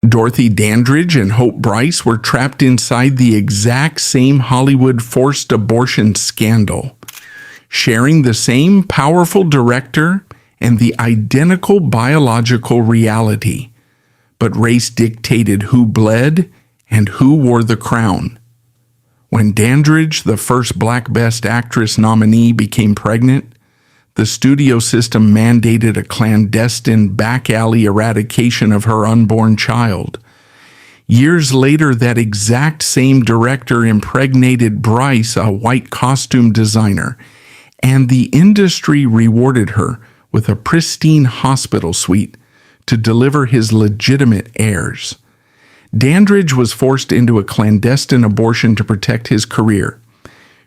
Dorothy Dandridge and Hope Bryce were trapped inside the exact same Hollywood forced abortion scandal, sharing the same powerful director and the identical biological reality. But race dictated who bled and who wore the crown. When Dandridge, the first Black Best Actress nominee, became pregnant, the studio system mandated a clandestine back-alley eradication of her unborn child. Years later, that exact same director impregnated Bryce, a white costume designer, and the industry rewarded her with a pristine hospital suite to deliver his legitimate heirs. Dandridge was forced into a clandestine abortion to protect his career.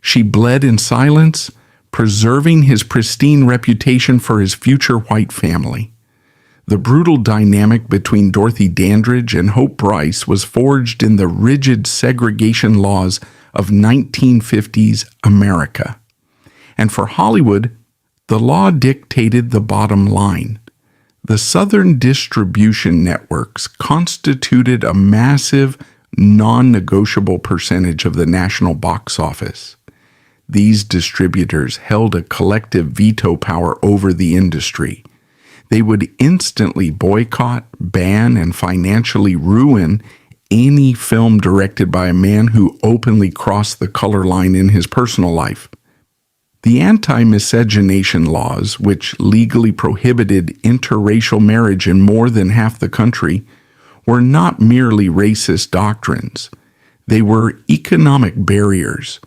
She bled in silence, preserving his pristine reputation for his future white family. The brutal dynamic between Dorothy Dandridge and Hope Bryce was forged in the rigid segregation laws of 1950s America. And for Hollywood, the law dictated the bottom line. The Southern distribution networks constituted a massive, non-negotiable percentage of the national box office. These distributors held a collective veto power over the industry. They would instantly boycott, ban, and financially ruin any film directed by a man who openly crossed the color line in his personal life. The anti-miscegenation laws, which legally prohibited interracial marriage in more than half the country, were not merely racist doctrines. They were economic barriers.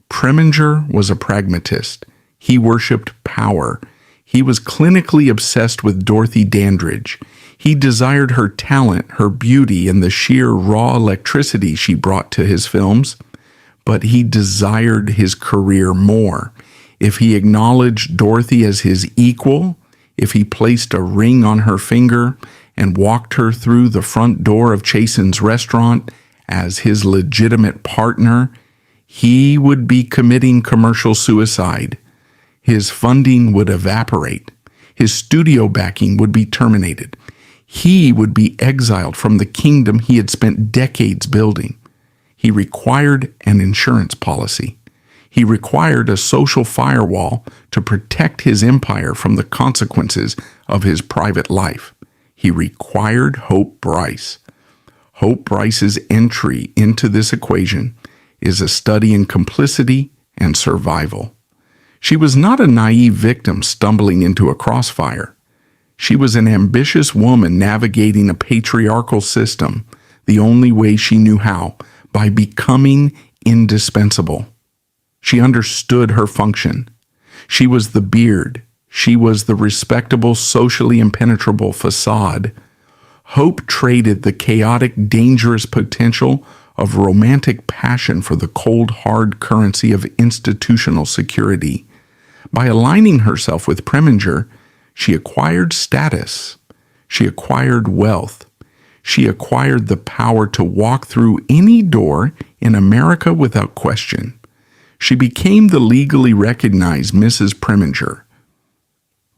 Preminger was a pragmatist. He worshipped power. He was clinically obsessed with Dorothy Dandridge. He desired her talent, her beauty, and the sheer raw electricity she brought to his films. But he desired his career more. If he acknowledged Dorothy as his equal, if he placed a ring on her finger and walked her through the front door of Chasen's restaurant as his legitimate partner, he would be committing commercial suicide. His funding would evaporate. His studio backing would be terminated. He would be exiled from the kingdom he had spent decades building. He required an insurance policy. He required a social firewall to protect his empire from the consequences of his private life. He required Hope Bryce. Hope Bryce's entry into this equation is a study in complicity and survival. She was not a naive victim stumbling into a crossfire. She was an ambitious woman navigating a patriarchal system the only way she knew how, by becoming indispensable. She understood her function. She was the beard. She was the respectable, socially impenetrable facade. Hope traded the chaotic, dangerous potential of romantic passion for the cold, hard currency of institutional security. By aligning herself with Preminger, she acquired status. She acquired wealth. She acquired the power to walk through any door in America without question. She became the legally recognized Mrs. Preminger.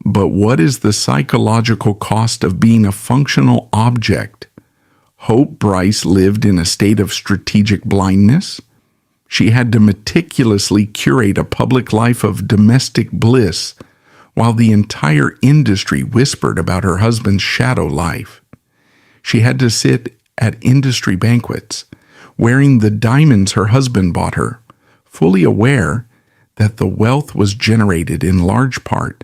But what is the psychological cost of being a functional object? Hope Bryce lived in a state of strategic blindness. She had to meticulously curate a public life of domestic bliss while the entire industry whispered about her husband's shadow life. She had to sit at industry banquets, wearing the diamonds her husband bought her, fully aware that the wealth was generated in large part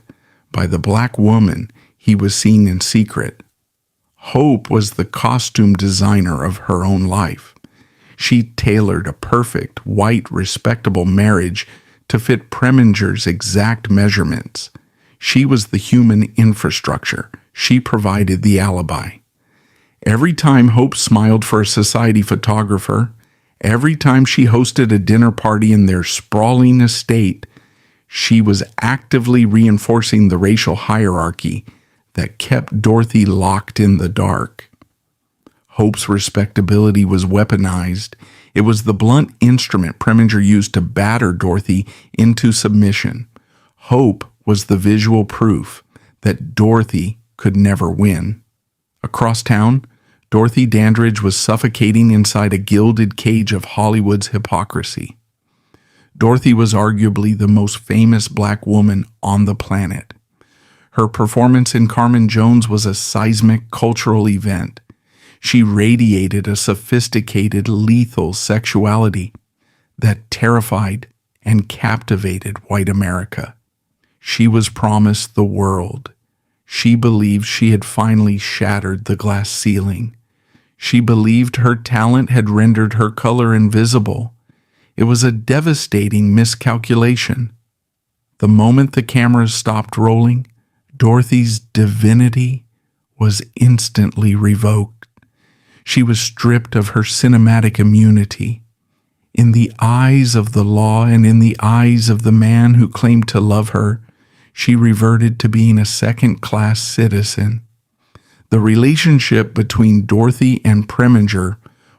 by the black woman he was seeing in secret. Hope was the costume designer of her own life. She tailored a perfect, white, respectable marriage to fit Preminger's exact measurements. She was the human infrastructure. She provided the alibi. Every time Hope smiled for a society photographer, every time she hosted a dinner party in their sprawling estate, she was actively reinforcing the racial hierarchy that kept Dorothy locked in the dark. Hope's respectability was weaponized. It was the blunt instrument Preminger used to batter Dorothy into submission. Hope was the visual proof that Dorothy could never win. Across town, Dorothy Dandridge was suffocating inside a gilded cage of Hollywood's hypocrisy. Dorothy was arguably the most famous black woman on the planet. Her performance in Carmen Jones was a seismic cultural event. She radiated a sophisticated, lethal sexuality that terrified and captivated white America. She was promised the world. She believed she had finally shattered the glass ceiling. She believed her talent had rendered her color invisible. It was a devastating miscalculation. The moment the cameras stopped rolling, Dorothy's divinity was instantly revoked. She was stripped of her cinematic immunity. In the eyes of the law and in the eyes of the man who claimed to love her, she reverted to being a second-class citizen. The relationship between Dorothy and Preminger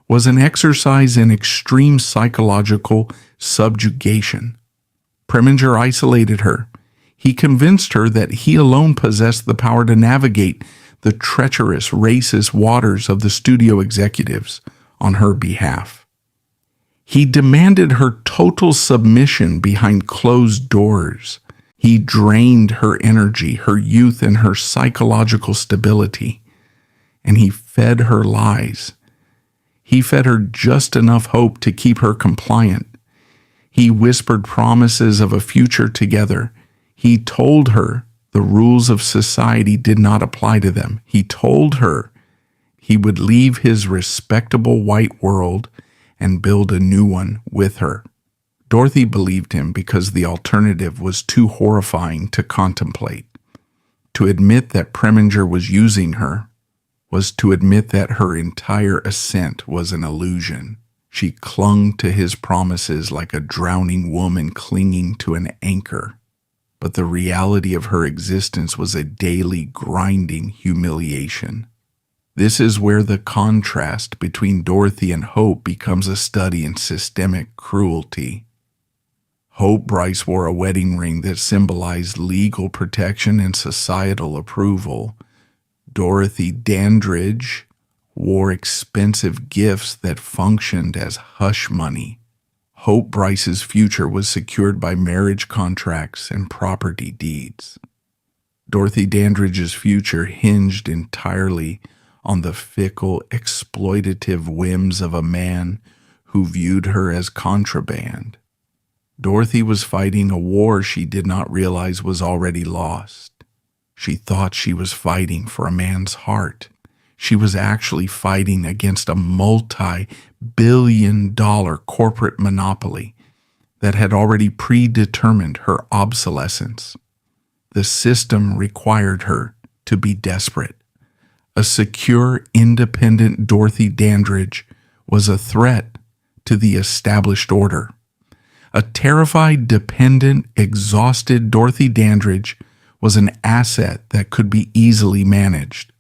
was an exercise in extreme psychological subjugation. Preminger isolated her. He convinced her that he alone possessed the power to navigate the treacherous, racist waters of the studio executives on her behalf. He demanded her total submission behind closed doors. He drained her energy, her youth, and her psychological stability, and he fed her lies. He fed her just enough hope to keep her compliant. He whispered promises of a future together. He told her the rules of society did not apply to them. He told her he would leave his respectable white world and build a new one with her. Dorothy believed him because the alternative was too horrifying to contemplate. To admit that Preminger was using her was to admit that her entire ascent was an illusion. She clung to his promises like a drowning woman clinging to an anchor. But the reality of her existence was a daily grinding humiliation. This is where the contrast between Dorothy and Hope becomes a study in systemic cruelty. Hope Bryce wore a wedding ring that symbolized legal protection and societal approval. Dorothy Dandridge wore expensive gifts that functioned as hush money. Hope Bryce's future was secured by marriage contracts and property deeds. Dorothy Dandridge's future hinged entirely on the fickle, exploitative whims of a man who viewed her as contraband. Dorothy was fighting a war she did not realize was already lost. She thought she was fighting for a man's heart. She was actually fighting against a multi-billion-dollar corporate monopoly that had already predetermined her obsolescence. The system required her to be desperate. A secure, independent Dorothy Dandridge was a threat to the established order. A terrified, dependent, exhausted Dorothy Dandridge was an asset that could be easily managed.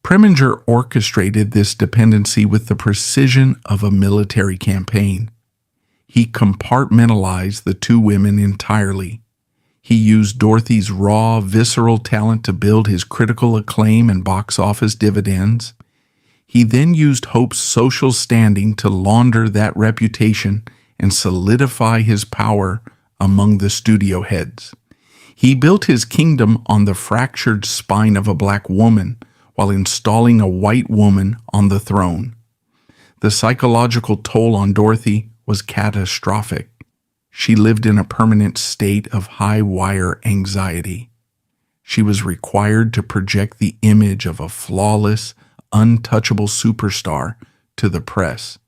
Preminger orchestrated this dependency with the precision of a military campaign. He compartmentalized the two women entirely. He used Dorothy's raw, visceral talent to build his critical acclaim and box office dividends. He then used Hope's social standing to launder that reputation and solidify his power among the studio heads. He built his kingdom on the fractured spine of a black woman while installing a white woman on the throne. The psychological toll on Dorothy was catastrophic. She lived in a permanent state of high-wire anxiety. She was required to project the image of a flawless, untouchable superstar to the press,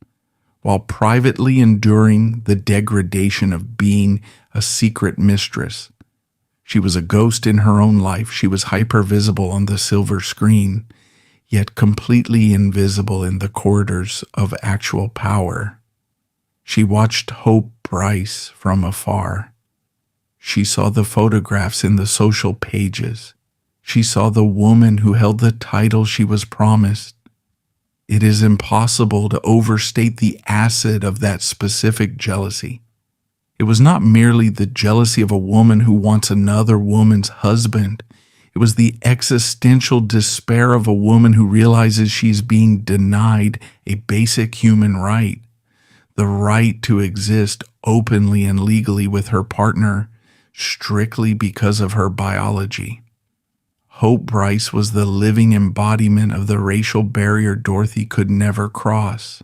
while privately enduring the degradation of being a secret mistress. She was a ghost in her own life. She was hyper-visible on the silver screen, yet completely invisible in the corridors of actual power. She watched Hope Bryce from afar. She saw the photographs in the social pages. She saw the woman who held the title she was promised. It is impossible to overstate the acid of that specific jealousy. It was not merely the jealousy of a woman who wants another woman's husband. It was the existential despair of a woman who realizes she's being denied a basic human right, the right to exist openly and legally with her partner, strictly because of her biology. Hope Bryce was the living embodiment of the racial barrier Dorothy could never cross.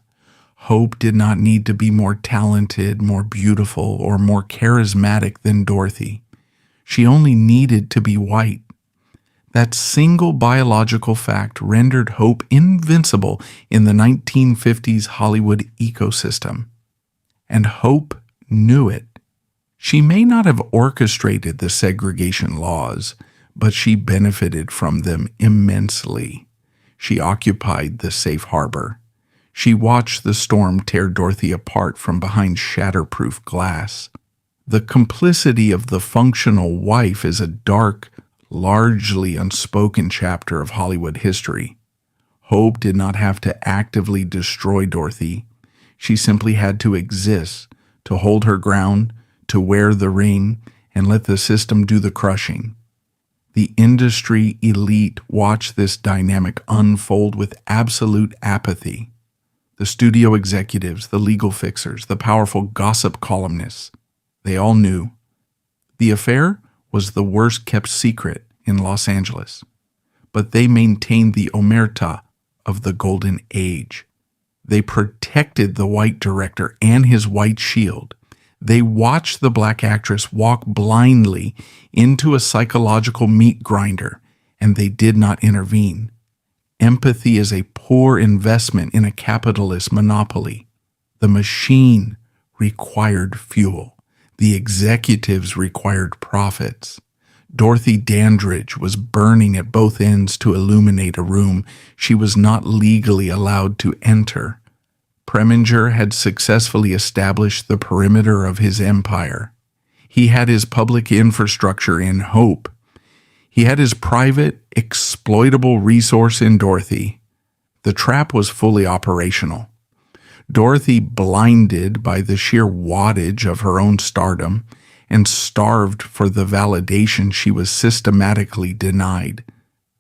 Hope did not need to be more talented, more beautiful, or more charismatic than Dorothy. She only needed to be white. That single biological fact rendered Hope invincible in the 1950s Hollywood ecosystem. And Hope knew it. She may not have orchestrated the segregation laws, but she benefited from them immensely. She occupied the safe harbor. She watched the storm tear Dorothy apart from behind shatterproof glass. The complicity of the functional wife is a dark, largely unspoken chapter of Hollywood history. Hope did not have to actively destroy Dorothy. She simply had to exist, to hold her ground, to wear the ring, and let the system do the crushing. The industry elite watched this dynamic unfold with absolute apathy. The studio executives, the legal fixers, the powerful gossip columnists, they all knew. The affair was the worst kept secret in Los Angeles, but they maintained the omerta of the golden age. They protected the white director and his white shield. They watched the black actress walk blindly into a psychological meat grinder, and they did not intervene. Empathy is a poor investment in a capitalist monopoly. The machine required fuel. The executives required profits. Dorothy Dandridge was burning at both ends to illuminate a room she was not legally allowed to enter. Preminger had successfully established the perimeter of his empire. He had his public infrastructure in Hope. He had his private, exploitable resource in Dorothy. The trap was fully operational. Dorothy, blinded by the sheer wattage of her own stardom and starved for the validation she was systematically denied,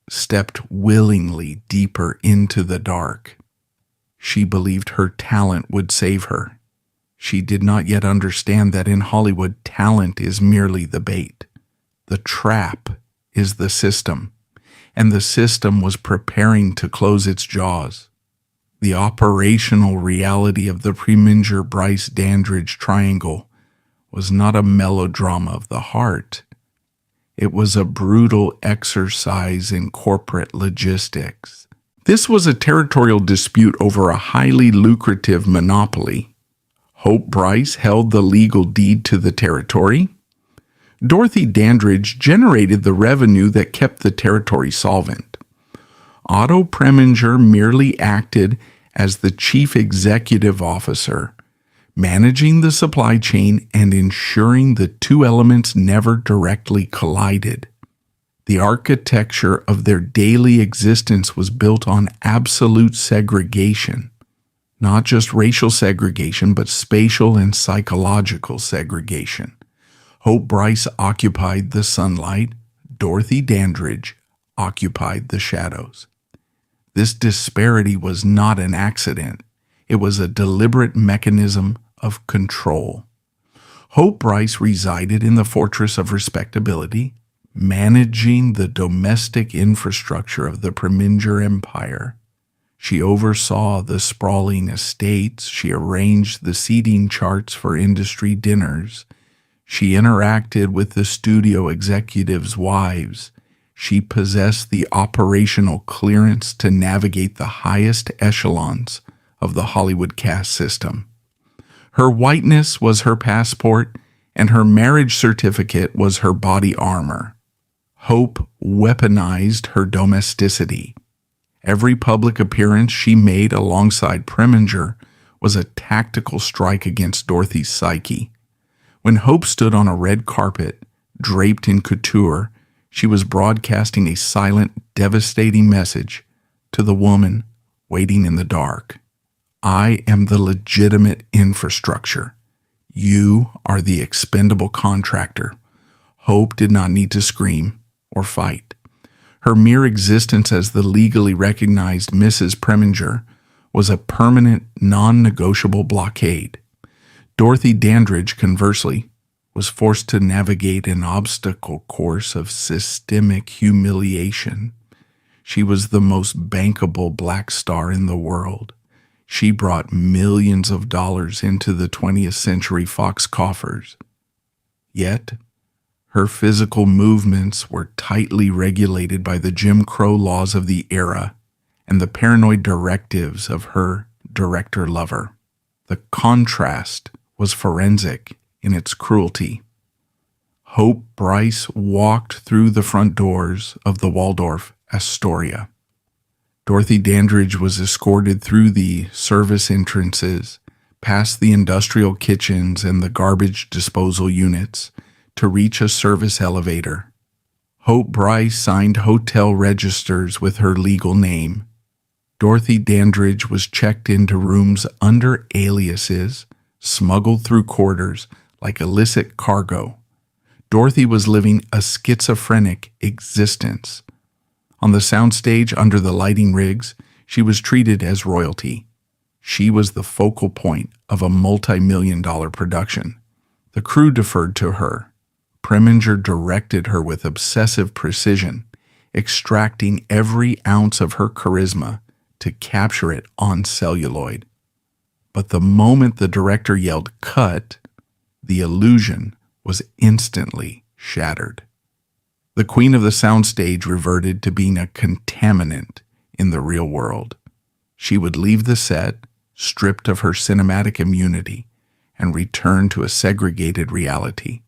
stepped willingly deeper into the dark. She believed her talent would save her. She did not yet understand that in Hollywood, talent is merely the bait. The trap is the system, and the system was preparing to close its jaws. The operational reality of the Preminger-Bryce Dandridge triangle was not a melodrama of the heart. It was a brutal exercise in corporate logistics. This was a territorial dispute over a highly lucrative monopoly. Hope Bryce held the legal deed to the territory. Dorothy Dandridge generated the revenue that kept the territory solvent. Otto Preminger merely acted as the chief executive officer, managing the supply chain and ensuring the two elements never directly collided. The architecture of their daily existence was built on absolute segregation, not just racial segregation, but spatial and psychological segregation. Hope Bryce occupied the sunlight, Dorothy Dandridge occupied the shadows. This disparity was not an accident. It was a deliberate mechanism of control. Hope Bryce resided in the fortress of respectability, managing the domestic infrastructure of the Preminger Empire. She oversaw the sprawling estates. She arranged the seating charts for industry dinners. She interacted with the studio executives' wives. She possessed the operational clearance to navigate the highest echelons of the Hollywood caste system. Her whiteness was her passport, and her marriage certificate was her body armor. Hope weaponized her domesticity. Every public appearance she made alongside Preminger was a tactical strike against Dorothy's psyche. When Hope stood on a red carpet, draped in couture, she was broadcasting a silent, devastating message to the woman waiting in the dark. I am the legitimate infrastructure. You are the expendable contractor. Hope did not need to scream or fight. Her mere existence as the legally recognized Mrs. Preminger was a permanent, non-negotiable blockade. Dorothy Dandridge, conversely, was forced to navigate an obstacle course of systemic humiliation. She was the most bankable black star in the world. She brought millions of dollars into the 20th Century Fox coffers. Yet, her physical movements were tightly regulated by the Jim Crow laws of the era and the paranoid directives of her director lover. The contrast was forensic in its cruelty. Hope Bryce walked through the front doors of the Waldorf Astoria. Dorothy Dandridge was escorted through the service entrances, past the industrial kitchens and the garbage disposal units, to reach a service elevator. Hope Bryce signed hotel registers with her legal name. Dorothy Dandridge was checked into rooms under aliases, smuggled through quarters like illicit cargo. Dorothy was living a schizophrenic existence. On the soundstage under the lighting rigs, she was treated as royalty. She was the focal point of a multi-million-dollar production. The crew deferred to her. Preminger directed her with obsessive precision, extracting every ounce of her charisma to capture it on celluloid. But the moment the director yelled "cut," the illusion was instantly shattered. The queen of the soundstage reverted to being a contaminant in the real world. She would leave the set, stripped of her cinematic immunity, and return to a segregated reality.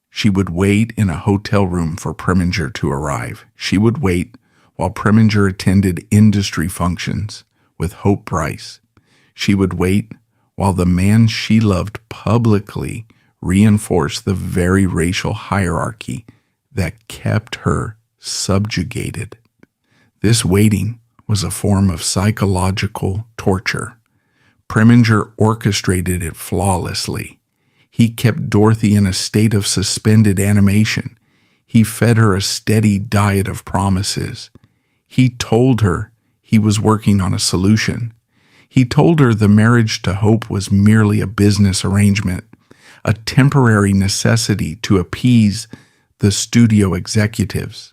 She would wait in a hotel room for Preminger to arrive. She would wait while Preminger attended industry functions with Hope Bryce. She would wait while the man she loved publicly reinforced the very racial hierarchy that kept her subjugated. This waiting was a form of psychological torture. Preminger orchestrated it flawlessly. He kept Dorothy in a state of suspended animation. He fed her a steady diet of promises. He told her he was working on a solution. He told her the marriage to Hope was merely a business arrangement, a temporary necessity to appease the studio executives.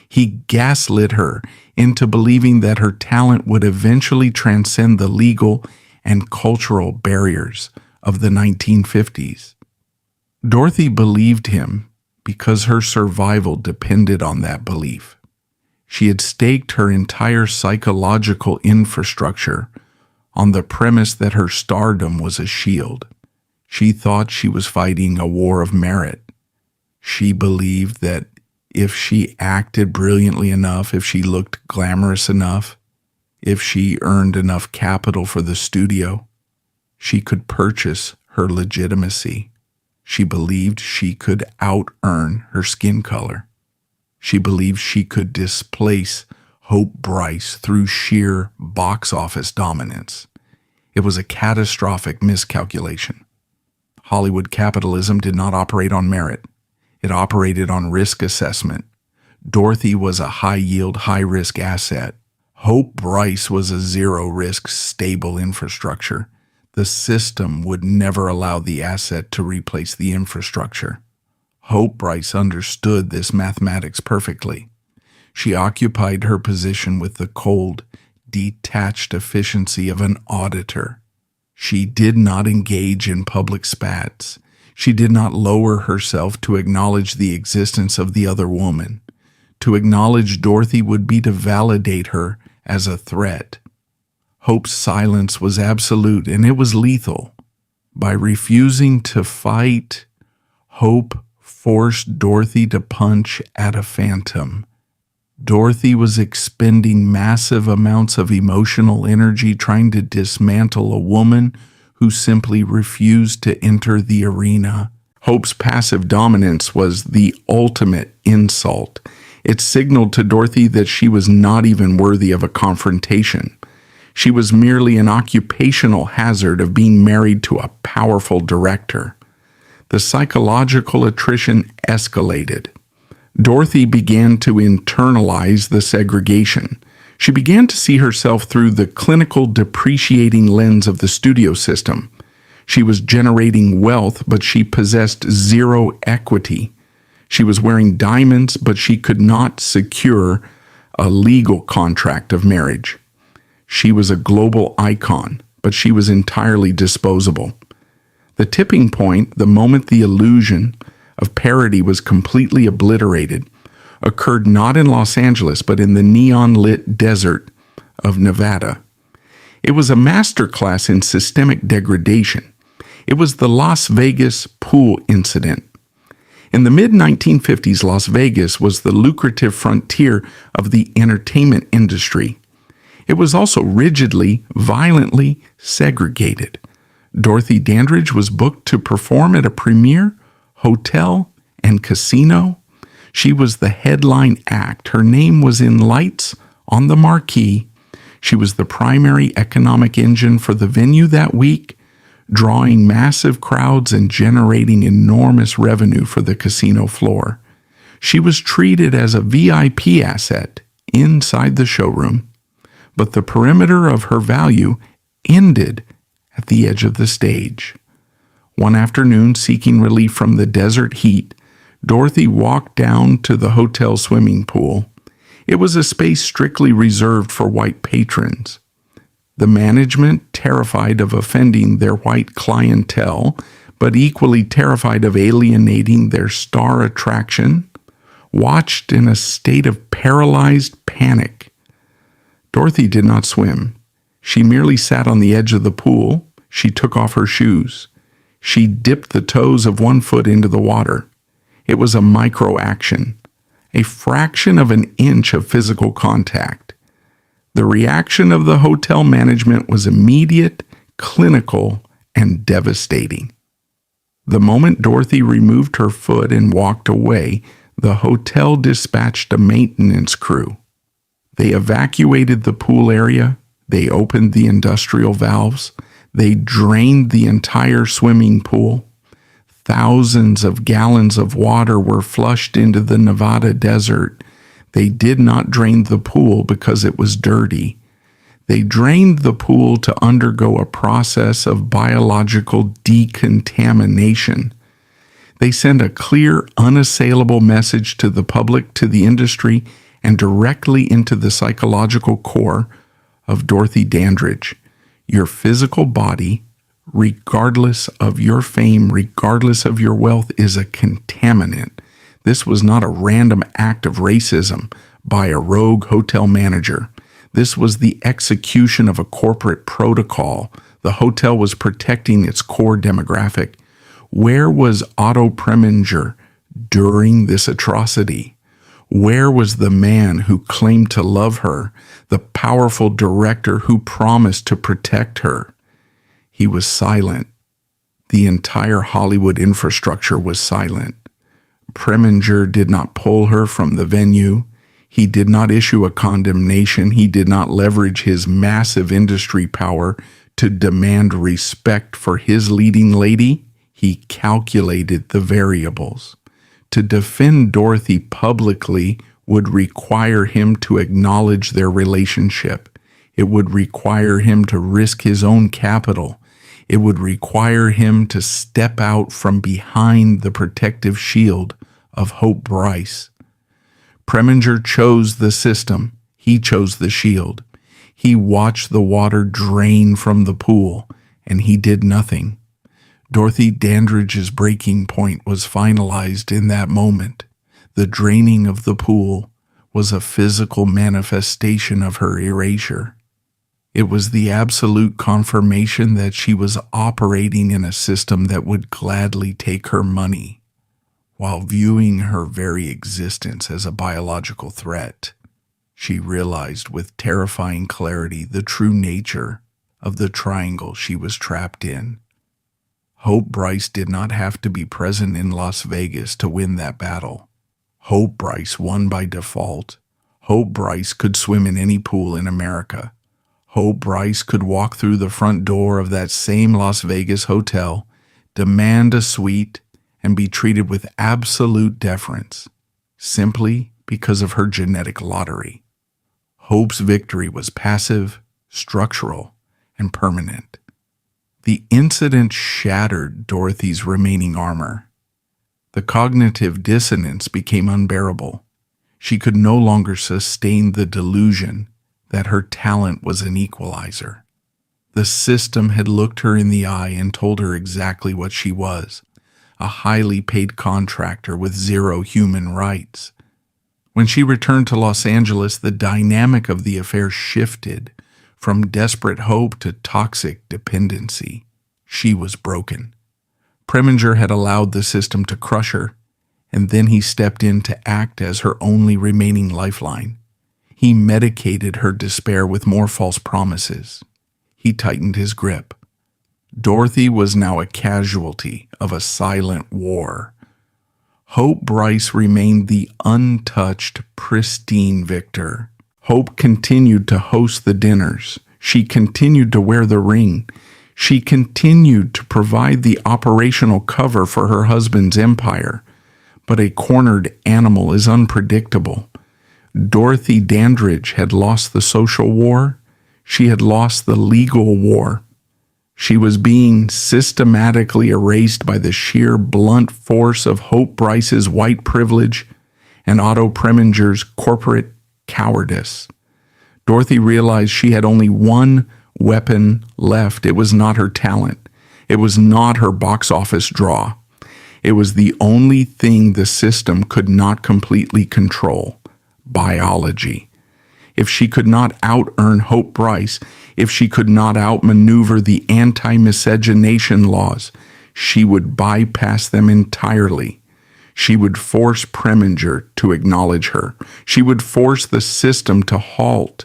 He gaslit her into believing that her talent would eventually transcend the legal and cultural barriers of the 1950s. Dorothy believed him because her survival depended on that belief. She had staked her entire psychological infrastructure on the premise that her stardom was a shield. She thought she was fighting a war of merit. She believed that if she acted brilliantly enough, if she looked glamorous enough, if she earned enough capital for the studio, she could purchase her legitimacy. She believed she could out-earn her skin color. She believed she could displace Hope Bryce through sheer box office dominance. It was a catastrophic miscalculation. Hollywood capitalism did not operate on merit. It operated on risk assessment. Dorothy was a high-yield, high-risk asset. Hope Bryce was a zero-risk, stable infrastructure. The system would never allow the asset to replace the infrastructure. Hope Bryce understood this mathematics perfectly. She occupied her position with the cold, detached efficiency of an auditor. She did not engage in public spats. She did not lower herself to acknowledge the existence of the other woman. To acknowledge Dorothy would be to validate her as a threat. Hope's silence was absolute, and it was lethal. By refusing to fight, Hope forced Dorothy to punch at a phantom. Dorothy was expending massive amounts of emotional energy trying to dismantle a woman who simply refused to enter the arena. Hope's passive dominance was the ultimate insult. It signaled to Dorothy that she was not even worthy of a confrontation. She was merely an occupational hazard of being married to a powerful director. The psychological attrition escalated. Dorothy began to internalize the segregation. She began to see herself through the clinical depreciating lens of the studio system. She was generating wealth, but she possessed zero equity. She was wearing diamonds, but she could not secure a legal contract of marriage. She was a global icon, but she was entirely disposable. The tipping point, the moment the illusion of parity was completely obliterated, occurred not in Los Angeles, but in the neon-lit desert of Nevada. It was a masterclass in systemic degradation. It was the Las Vegas pool incident. In the mid-1950s, Las Vegas was the lucrative frontier of the entertainment industry. It was also rigidly, violently segregated. Dorothy Dandridge was booked to perform at a premier hotel and casino. She was the headline act. Her name was in lights on the marquee. She was the primary economic engine for the venue that week, drawing massive crowds and generating enormous revenue for the casino floor. She was treated as a VIP asset inside the showroom, but the perimeter of her value ended at the edge of the stage. One afternoon, seeking relief from the desert heat, Dorothy walked down to the hotel swimming pool. It was a space strictly reserved for white patrons. The management, terrified of offending their white clientele, but equally terrified of alienating their star attraction, watched in a state of paralyzed panic. Dorothy did not swim. She merely sat on the edge of the pool. She took off her shoes. She dipped the toes of one foot into the water. It was a micro-action, a fraction of an inch of physical contact. The reaction of the hotel management was immediate, clinical, and devastating. The moment Dorothy removed her foot and walked away, the hotel dispatched a maintenance crew. They evacuated the pool area. They opened the industrial valves. They drained the entire swimming pool. Thousands of gallons of water were flushed into the Nevada desert. They did not drain the pool because it was dirty. They drained the pool to undergo a process of biological decontamination. They sent a clear, unassailable message to the public, to the industry, and directly into the psychological core of Dorothy Dandridge. Your physical body, regardless of your fame, regardless of your wealth, is a contaminant. This was not a random act of racism by a rogue hotel manager. This was the execution of a corporate protocol. The hotel was protecting its core demographic. Where was Otto Preminger during this atrocity? Where was the man who claimed to love her, the powerful director who promised to protect her? He was silent. The entire Hollywood infrastructure was silent. Preminger did not pull her from the venue. He did not issue a condemnation. He did not leverage his massive industry power to demand respect for his leading lady. He calculated the variables. To defend Dorothy publicly would require him to acknowledge their relationship. It would require him to risk his own capital. It would require him to step out from behind the protective shield of Hope Bryce. Preminger chose the system. He chose the shield. He watched the water drain from the pool, and he did nothing. Dorothy Dandridge's breaking point was finalized in that moment. The draining of the pool was a physical manifestation of her erasure. It was the absolute confirmation that she was operating in a system that would gladly take her money, while viewing her very existence as a biological threat. She realized with terrifying clarity the true nature of the triangle she was trapped in. Hope Bryce did not have to be present in Las Vegas to win that battle. Hope Bryce won by default. Hope Bryce could swim in any pool in America. Hope Bryce could walk through the front door of that same Las Vegas hotel, demand a suite, and be treated with absolute deference. simply because of her genetic lottery. Hope's victory was passive, structural, and permanent. The incident shattered Dorothy's remaining armor. The cognitive dissonance became unbearable. She could no longer sustain the delusion that her talent was an equalizer. The system had looked her in the eye and told her exactly what she was, a highly paid contractor with zero human rights. When she returned to Los Angeles, the dynamic of the affair shifted from desperate hope to toxic dependency. She was broken. Preminger had allowed the system to crush her, and then he stepped in to act as her only remaining lifeline. He medicated her despair with more false promises. He tightened his grip. Dorothy was now a casualty of a silent war. Hope Bryce remained the untouched, pristine victor. Hope continued to host the dinners. She continued to wear the ring. She continued to provide the operational cover for her husband's empire. But a cornered animal is unpredictable. Dorothy Dandridge had lost the social war. She had lost the legal war. She was being systematically erased by the sheer blunt force of Hope Bryce's white privilege and Otto Preminger's corporate cowardice. Dorothy realized she had only one weapon left. It was not her talent. It was not her box office draw. It was the only thing the system could not completely control: biology. If she could not out-earn Hope Bryce, if she could not outmaneuver the anti-miscegenation laws, she would bypass them entirely. She would force Preminger to acknowledge her. She would force the system to halt.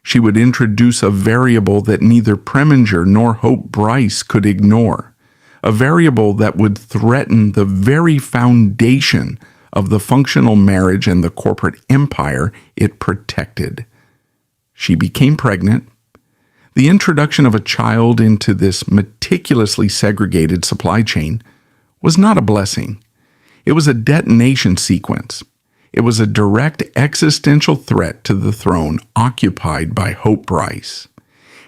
She would introduce a variable that neither Preminger nor Hope Bryce could ignore, a variable that would threaten the very foundation of the functional marriage and the corporate empire it protected. She became pregnant. The introduction of a child into this meticulously segregated supply chain was not a blessing. It was a detonation sequence. It was a direct existential threat to the throne occupied by Hope Bryce,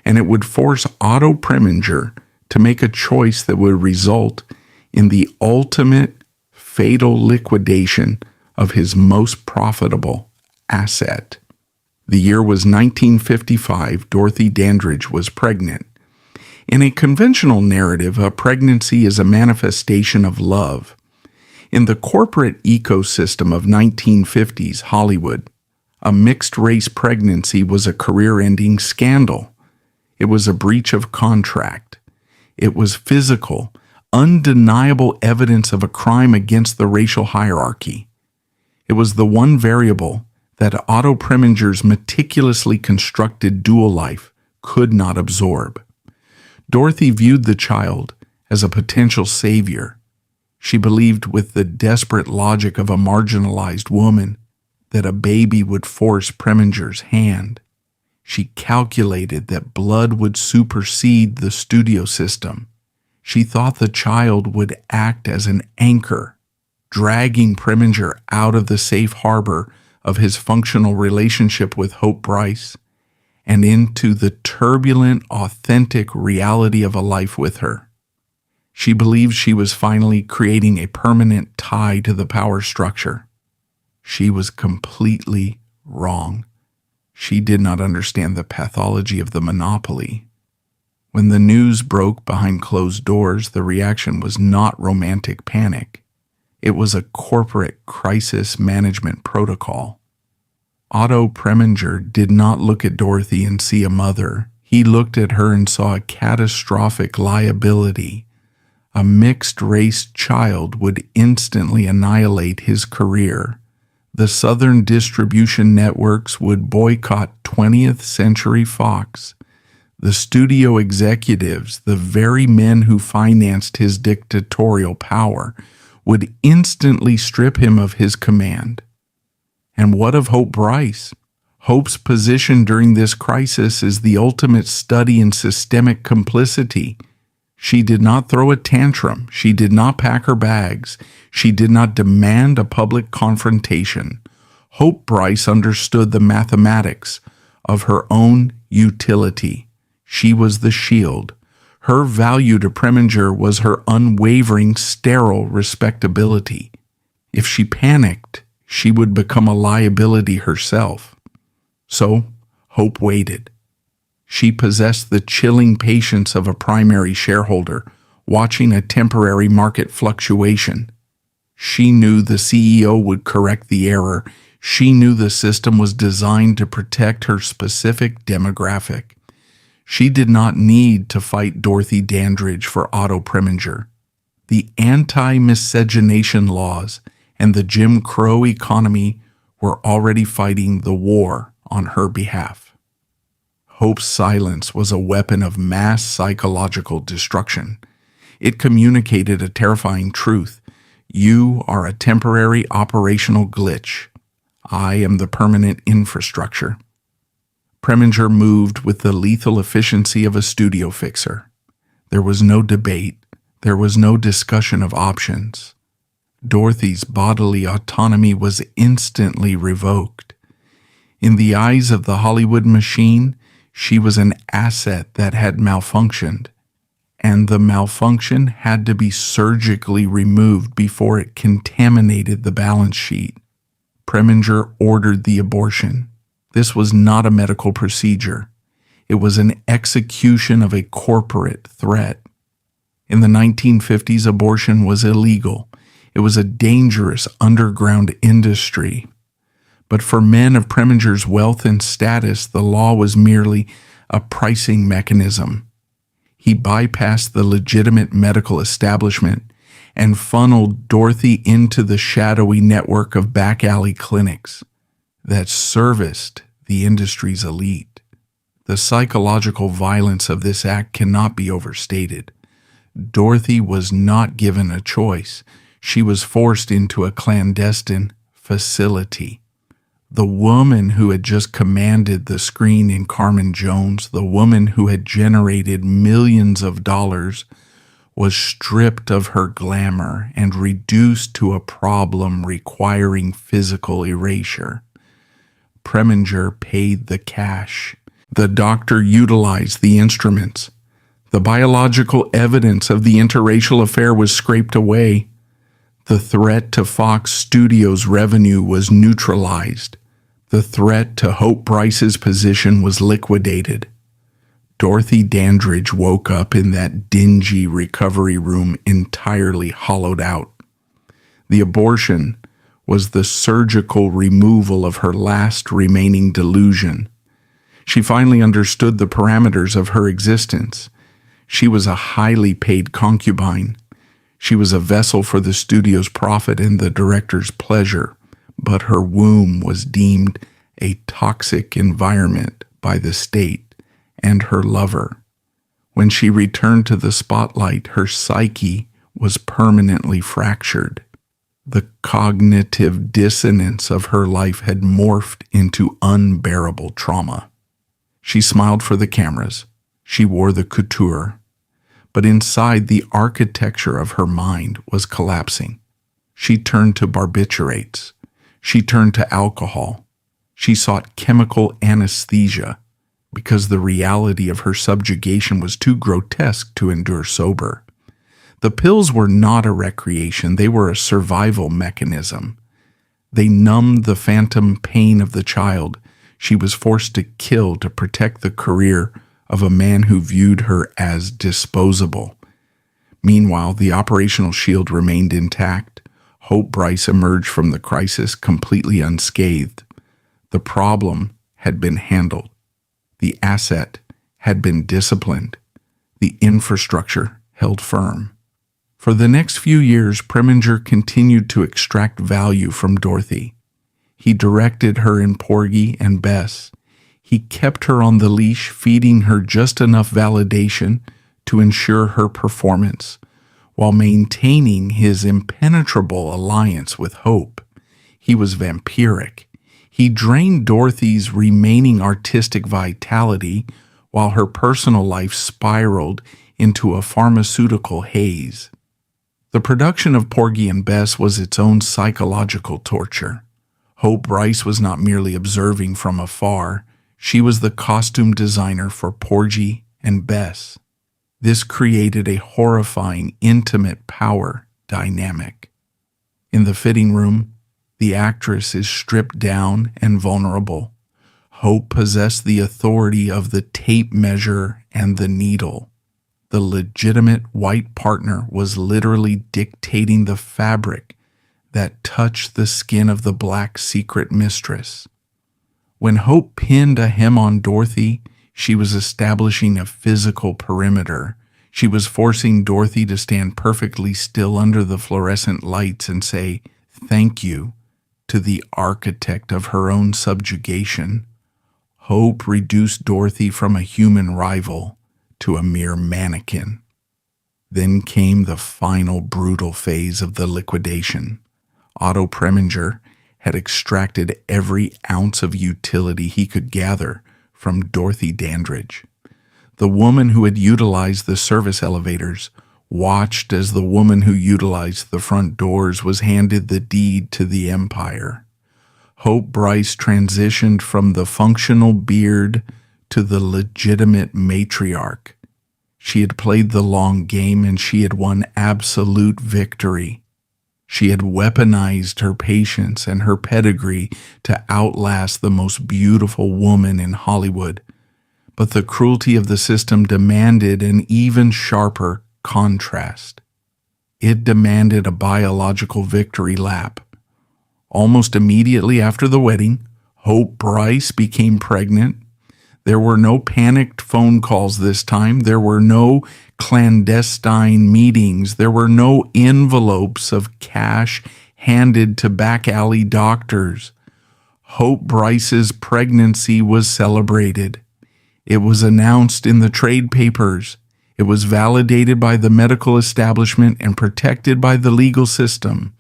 and it would force Otto Preminger to make a choice that would result in the ultimate fatal liquidation of his most profitable asset. The year was 1955. Dorothy Dandridge was pregnant. In a conventional narrative, a pregnancy is a manifestation of love. In the corporate ecosystem of 1950s Hollywood, a mixed-race pregnancy was a career-ending scandal. It was a breach of contract. It was physical, undeniable evidence of a crime against the racial hierarchy. It was the one variable that Otto Preminger's meticulously constructed dual life could not absorb. Dorothy viewed the child as a potential savior. She believed with the desperate logic of a marginalized woman that a baby would force Preminger's hand. She calculated that blood would supersede the studio system. She thought the child would act as an anchor, dragging Preminger out of the safe harbor of his functional relationship with Hope Bryce and into the turbulent, authentic reality of a life with her. She believed she was finally creating a permanent tie to the power structure. She was completely wrong. She did not understand the pathology of the monopoly. When the news broke behind closed doors, the reaction was not romantic panic. It was a corporate crisis management protocol. Otto Preminger did not look at Dorothy and see a mother. He looked at her and saw a catastrophic liability. A mixed-race child would instantly annihilate his career. The Southern distribution networks would boycott 20th Century Fox. The studio executives, the very men who financed his dictatorial power, would instantly strip him of his command. And what of Hope Bryce? Hope's position during this crisis is the ultimate study in systemic complicity. She did not throw a tantrum. She did not pack her bags. She did not demand a public confrontation. Hope Bryce understood the mathematics of her own utility. She was the shield. Her value to Preminger was her unwavering, sterile respectability. If she panicked, she would become a liability herself. So, Hope waited. She possessed the chilling patience of a primary shareholder, watching a temporary market fluctuation. She knew the CEO would correct the error. She knew the system was designed to protect her specific demographic. She did not need to fight Dorothy Dandridge for Otto Preminger. The anti-miscegenation laws and the Jim Crow economy were already fighting the war on her behalf. Hope's silence was a weapon of mass psychological destruction. It communicated a terrifying truth. You are a temporary operational glitch. I am the permanent infrastructure. Preminger moved with the lethal efficiency of a studio fixer. There was no debate. There was no discussion of options. Dorothy's bodily autonomy was instantly revoked. In the eyes of the Hollywood machine, she was an asset that had malfunctioned, and the malfunction had to be surgically removed before it contaminated the balance sheet. Preminger ordered the abortion. This was not a medical procedure. It was an execution of a corporate threat. In the 1950s, abortion was illegal. It was a dangerous underground industry. But for men of Preminger's wealth and status, the law was merely a pricing mechanism. He bypassed the legitimate medical establishment and funneled Dorothy into the shadowy network of back alley clinics that serviced the industry's elite. The psychological violence of this act cannot be overstated. Dorothy was not given a choice. She was forced into a clandestine facility. The woman who had just commanded the screen in Carmen Jones, the woman who had generated millions of dollars, was stripped of her glamour and reduced to a problem requiring physical erasure. Preminger paid the cash. The doctor utilized the instruments. The biological evidence of the interracial affair was scraped away. The threat to Fox Studios' revenue was neutralized. The threat to Hope Bryce's position was liquidated. Dorothy Dandridge woke up in that dingy recovery room entirely hollowed out. The abortion was the surgical removal of her last remaining delusion. She finally understood the parameters of her existence. She was a highly paid concubine. She was a vessel for the studio's profit and the director's pleasure, but her womb was deemed a toxic environment by the state and her lover. When she returned to the spotlight, her psyche was permanently fractured. The cognitive dissonance of her life had morphed into unbearable trauma. She smiled for the cameras. She wore the couture. But inside, the architecture of her mind was collapsing. She turned to barbiturates. She turned to alcohol. She sought chemical anesthesia because the reality of her subjugation was too grotesque to endure sober. The pills were not a recreation. They were a survival mechanism. They numbed the phantom pain of the child she was forced to kill to protect the career of a man who viewed her as disposable. Meanwhile, the operational shield remained intact. Hope Bryce emerged from the crisis completely unscathed. The problem had been handled. The asset had been disciplined. The infrastructure held firm. For the next few years, Preminger continued to extract value from Dorothy. He directed her in Porgy and Bess. He kept her on the leash, feeding her just enough validation to ensure her performance, while maintaining his impenetrable alliance with Hope. He was vampiric. He drained Dorothy's remaining artistic vitality while her personal life spiraled into a pharmaceutical haze. The production of Porgy and Bess was its own psychological torture. Hope Bryce was not merely observing from afar. She was the costume designer for Porgy and Bess. This created a horrifying, intimate power dynamic. In the fitting room, the actress is stripped down and vulnerable. Hope possessed the authority of the tape measure and the needle. The legitimate white partner was literally dictating the fabric that touched the skin of the black secret mistress. When Hope pinned a hem on Dorothy, she was establishing a physical perimeter. She was forcing Dorothy to stand perfectly still under the fluorescent lights and say, "Thank you," to the architect of her own subjugation. Hope reduced Dorothy from a human rival to a mere mannequin. Then came the final brutal phase of the liquidation. Otto Preminger had extracted every ounce of utility he could gather from Dorothy Dandridge. The woman who had utilized the service elevators watched as the woman who utilized the front doors was handed the deed to the empire. Hope Bryce transitioned from the functional beard to the legitimate matriarch. She had played the long game and she had won absolute victory. She had weaponized her patience and her pedigree to outlast the most beautiful woman in Hollywood. But the cruelty of the system demanded an even sharper contrast. It demanded a biological victory lap. Almost immediately after the wedding, Hope Bryce became pregnant. There were no panicked phone calls this time. There were no clandestine meetings. There were no envelopes of cash handed to back alley doctors. Hope Bryce's pregnancy was celebrated. It was announced in the trade papers. It was validated by the medical establishment and protected by the legal system.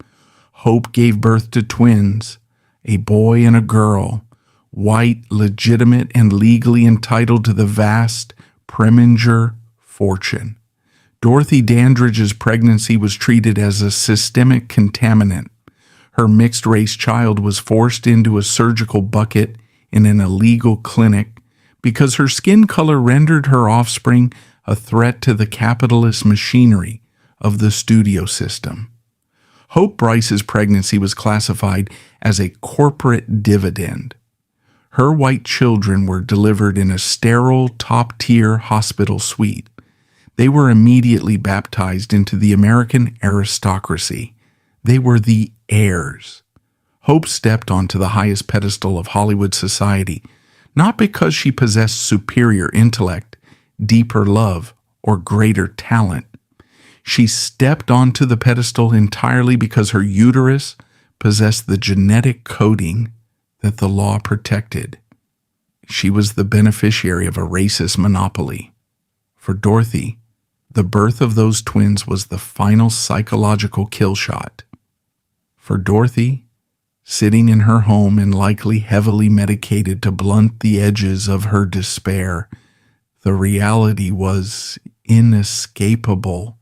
Hope gave birth to twins, a boy and a girl, white, legitimate, and legally entitled to the vast Preminger fortune. Dorothy Dandridge's pregnancy was treated as a systemic contaminant. Her mixed-race child was forced into a surgical bucket in an illegal clinic because her skin color rendered her offspring a threat to the capitalist machinery of the studio system. Hope Bryce's pregnancy was classified as a corporate dividend. Her white children were delivered in a sterile, top-tier hospital suite. They were immediately baptized into the American aristocracy. They were the heirs. Hope stepped onto the highest pedestal of Hollywood society, not because she possessed superior intellect, deeper love, or greater talent. She stepped onto the pedestal entirely because her uterus possessed the genetic coding that the law protected. She was the beneficiary of a racist monopoly. For Dorothy, the birth of those twins was the final psychological kill shot. For Dorothy, sitting in her home and likely heavily medicated to blunt the edges of her despair, the reality was inescapable.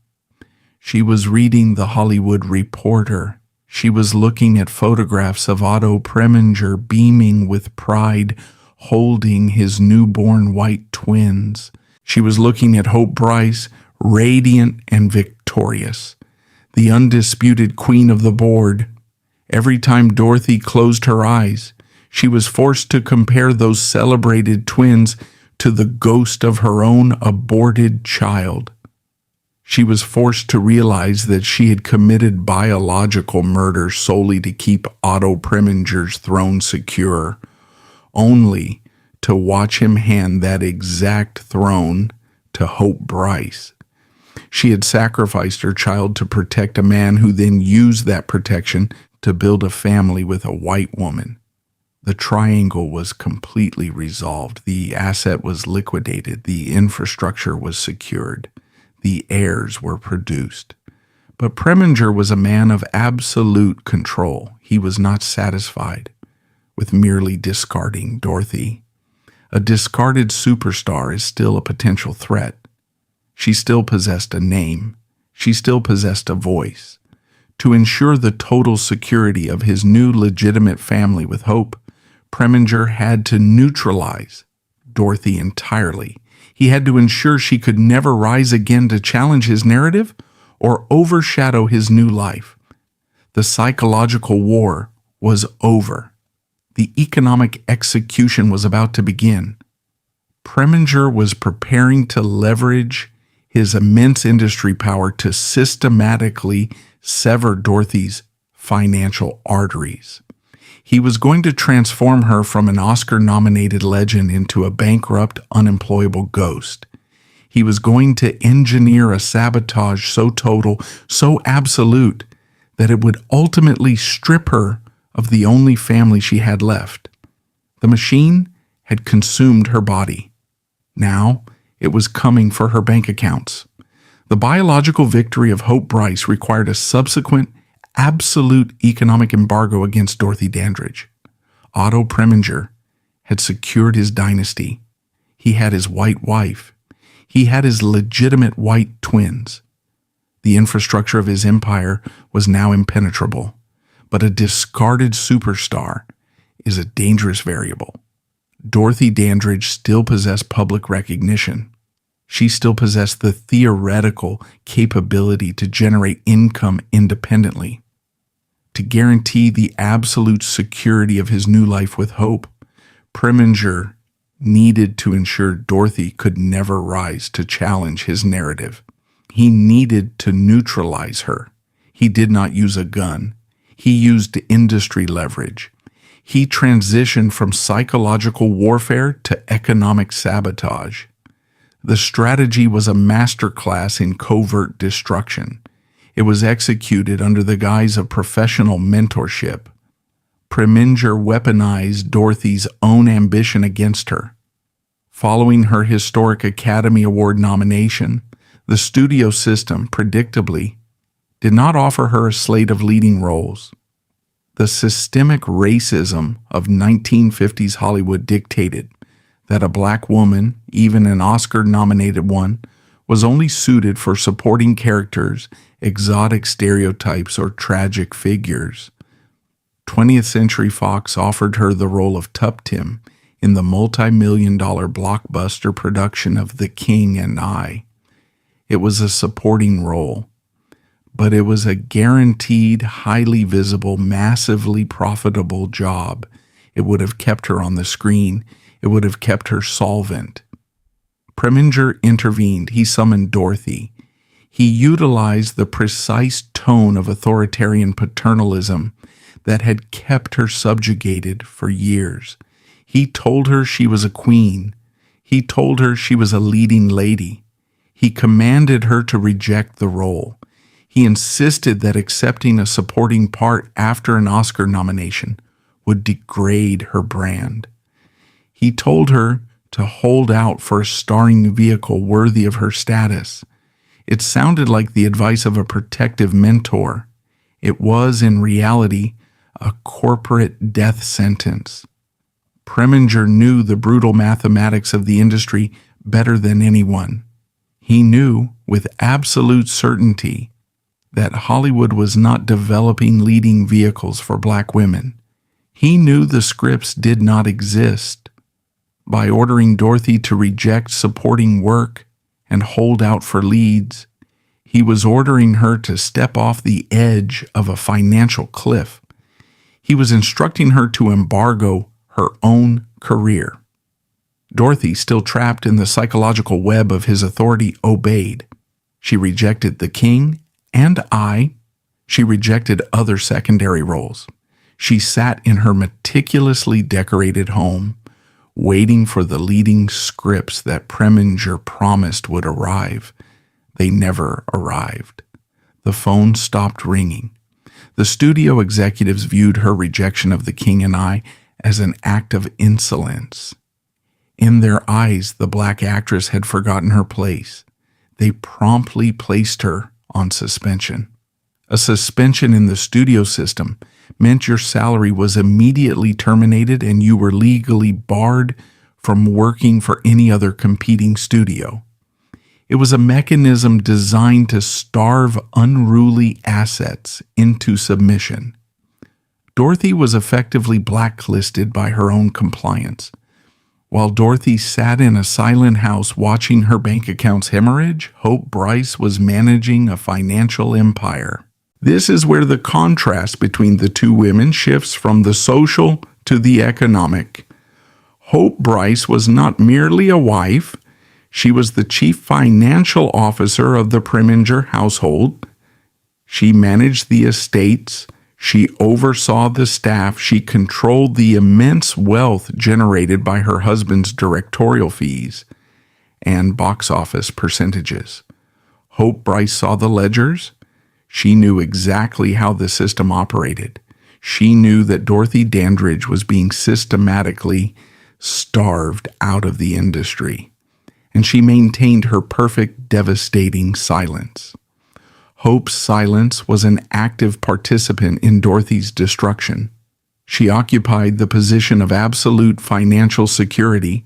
She was reading The Hollywood Reporter. She was looking at photographs of Otto Preminger beaming with pride, holding his newborn white twins. She was looking at Hope Bryce, radiant and victorious, the undisputed queen of the board. Every time Dorothy closed her eyes, she was forced to compare those celebrated twins to the ghost of her own aborted child. She was forced to realize that she had committed biological murder solely to keep Otto Preminger's throne secure, only to watch him hand that exact throne to Hope Bryce. She had sacrificed her child to protect a man who then used that protection to build a family with a white woman. The triangle was completely resolved. The asset was liquidated. The infrastructure was secured. The heirs were produced. But Preminger was a man of absolute control. He was not satisfied with merely discarding Dorothy. A discarded superstar is still a potential threat. She still possessed a name. She still possessed a voice. To ensure the total security of his new legitimate family with Hope, Preminger had to neutralize Dorothy entirely. He had to ensure she could never rise again to challenge his narrative or overshadow his new life. The psychological war was over. The economic execution was about to begin. Preminger was preparing to leverage his immense industry power to systematically sever Dorothy's financial arteries. He was going to transform her from an Oscar-nominated legend into a bankrupt, unemployable ghost. He was going to engineer a sabotage so total, so absolute, that it would ultimately strip her of the only family she had left. The machine had consumed her body. Now it was coming for her bank accounts. The biological victory of Hope Bryce required a subsequent absolute economic embargo against Dorothy Dandridge. Otto Preminger had secured his dynasty. He had his white wife. He had his legitimate white twins. The infrastructure of his empire was now impenetrable, but a discarded superstar is a dangerous variable. Dorothy Dandridge still possessed public recognition. She still possessed the theoretical capability to generate income independently. To guarantee the absolute security of his new life with Hope, Preminger needed to ensure Dorothy could never rise to challenge his narrative. He needed to neutralize her. He did not use a gun. He used industry leverage. He transitioned from psychological warfare to economic sabotage. The strategy was a masterclass in covert destruction. It was executed under the guise of professional mentorship. Preminger weaponized Dorothy's own ambition against her. Following her historic Academy Award nomination, the studio system, predictably, did not offer her a slate of leading roles. The systemic racism of 1950s Hollywood dictated that a black woman, even an Oscar-nominated one, was only suited for supporting characters, exotic stereotypes, or tragic figures. 20th Century Fox offered her the role of Tuptim in the multi-million-dollar blockbuster production of The King and I. It was a supporting role, but it was a guaranteed, highly visible, massively profitable job. It would have kept her on the screen. It would have kept her solvent. Preminger intervened. He summoned Dorothy. He utilized the precise tone of authoritarian paternalism that had kept her subjugated for years. He told her she was a queen. He told her she was a leading lady. He commanded her to reject the role. He insisted that accepting a supporting part after an Oscar nomination would degrade her brand. He told her to hold out for a starring vehicle worthy of her status. It sounded like the advice of a protective mentor. It was, in reality, a corporate death sentence. Preminger knew the brutal mathematics of the industry better than anyone. He knew with absolute certainty that Hollywood was not developing leading vehicles for black women. He knew the scripts did not exist. By ordering Dorothy to reject supporting work and hold out for leads, he was ordering her to step off the edge of a financial cliff. He was instructing her to embargo her own career. Dorothy, still trapped in the psychological web of his authority, obeyed. She rejected The King and I. She rejected other secondary roles. She sat in her meticulously decorated home, waiting for the leading scripts that Preminger promised would arrive. They never arrived. The phone stopped ringing. The studio executives viewed her rejection of The King and I as an act of insolence. In their eyes, the black actress had forgotten her place. They promptly placed her on suspension. A suspension in the studio system meant your salary was immediately terminated and you were legally barred from working for any other competing studio. It was a mechanism designed to starve unruly assets into submission. Dorothy was effectively blacklisted by her own compliance. While Dorothy sat in a silent house watching her bank accounts hemorrhage, Hope Bryce was managing a financial empire. This is where the contrast between the two women shifts from the social to the economic. Hope Bryce was not merely a wife. She was the chief financial officer of the Preminger household. She managed the estates. She oversaw the staff. She controlled the immense wealth generated by her husband's directorial fees and box office percentages. Hope Bryce saw the ledgers. She knew exactly how the system operated. She knew that Dorothy Dandridge was being systematically starved out of the industry, and she maintained her perfect, devastating silence. Hope's silence was an active participant in Dorothy's destruction. She occupied the position of absolute financial security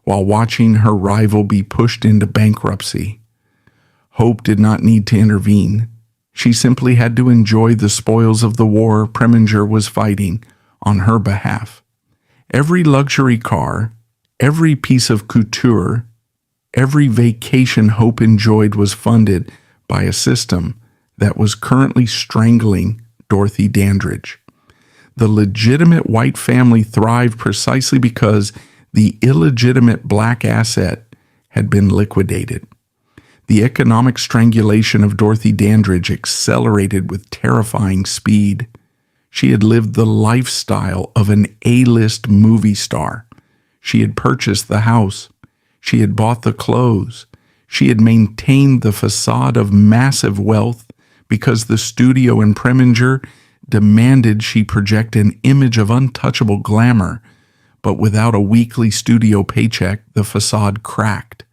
while watching her rival be pushed into bankruptcy. Hope did not need to intervene. She simply had to enjoy the spoils of the war Preminger was fighting on her behalf. Every luxury car, every piece of couture, every vacation Hope enjoyed was funded by a system that was currently strangling Dorothy Dandridge. The legitimate white family thrived precisely because the illegitimate black asset had been liquidated. The economic strangulation of Dorothy Dandridge accelerated with terrifying speed. She had lived the lifestyle of an A-list movie star. She had purchased the house. She had bought the clothes. She had maintained the facade of massive wealth because the studio in Preminger demanded she project an image of untouchable glamour. But without a weekly studio paycheck, the facade cracked.